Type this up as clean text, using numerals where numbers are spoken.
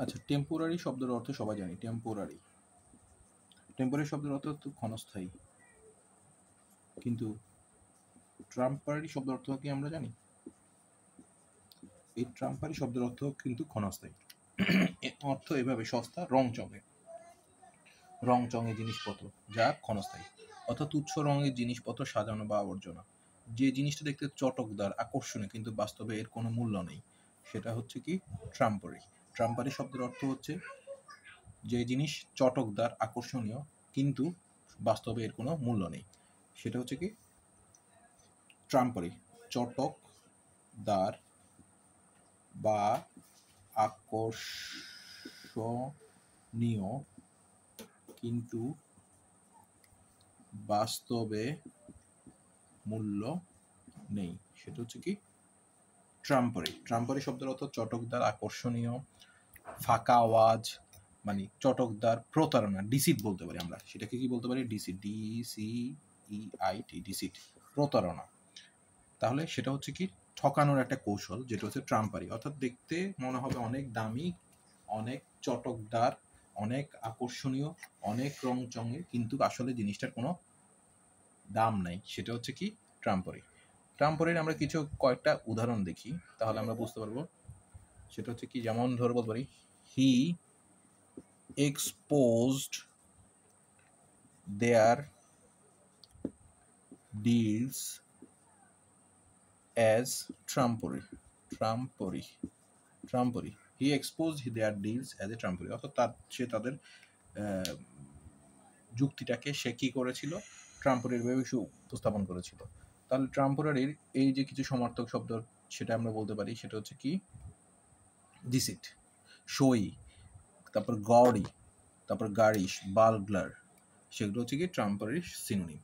আচ্ছা, টেম্পোরারি শব্দের অর্থ সবাই জানি। টেম্পোরারি শব্দের অর্থ তো ক্ষণস্থায়ী, কিন্তু ট্রাম্পারি শব্দের অর্থ কি আমরা জানি? এই ট্রাম্পারি শব্দের অর্থ কিন্তু ক্ষণস্থায়ী। এর অর্থ এভাবে: সস্তা, রং চঙে জিনিসপত্র যা ক্ষণস্থায়ী, অর্থাৎ তুচ্ছ রঙের জিনিসপত্র সাজানো বা আবর্জনা। যে জিনিসটা দেখতে চটকদার, আকর্ষণীয়, কিন্তু বাস্তবে এর কোনো মূল্য নেই, সেটা হচ্ছে কি ট্রাম্পারি। ট্রাম্পারি শব্দের অর্থ হচ্ছে যে জিনিস চটকদার, আকর্ষণীয়, কিন্তু বাস্তবে এর কোনো মূল্য নেই, সেটা হচ্ছে কি ট্রাম্পারি। চটকদার বা আকর্ষণীয়, কিন্তু বাস্তবে মূল্য নেই, সেটা হচ্ছে কি ট্রাম্পারি শব্দের অর্থ চটকদার, আকর্ষণীয়, ফাঁকা আওয়াজ, মানে চটকদার, প্রতারণা, ডিসিট বলতে পারি আমরা। সেটাকে কি বলতে পারি? ডিসিট, DCEIT, ডিসিট, প্রতারণা। তাহলে সেটা হচ্ছে কি ঠকানোর একটা কৌশল, যেটা হচ্ছে ট্রাম্পারি। অর্থাৎ দেখতে মনে হবে অনেক দামি, অনেক চটকদার, অনেক আকর্ষণীয়, অনেক রংচঙে, কিন্তু আসলে জিনিসটার কোনো দাম নাই, সেটা হচ্ছে কি ট্রাম্পারি। ট্রাম্পারির আমরা কয়েকটা উদাহরণ দেখি, তাহলে আমরা বুঝতে পারবো। সেটা হচ্ছে কি, যেমন ধরে বলতে পারি, হি exposed their deals as trumpery. He exposed their deals as a trumpery. অর্থাৎ সে তাদের যুক্তিটাকে সে কি করেছিল? ট্রাম্পোরারি ভাবে উপস্থাপন করেছিল। তাহলে ট্রাম্পোরারির এই যে কিছু সমার্থক শব্দ, সেটা আমরা বলতে পারি, সেটা হচ্ছে কি ডিসিট, শোই, তারপর গডি, তারপর গারিশ, বালগ্লার, সেগুলো হচ্ছে কি ট্রাম্পারির সিনোনিম।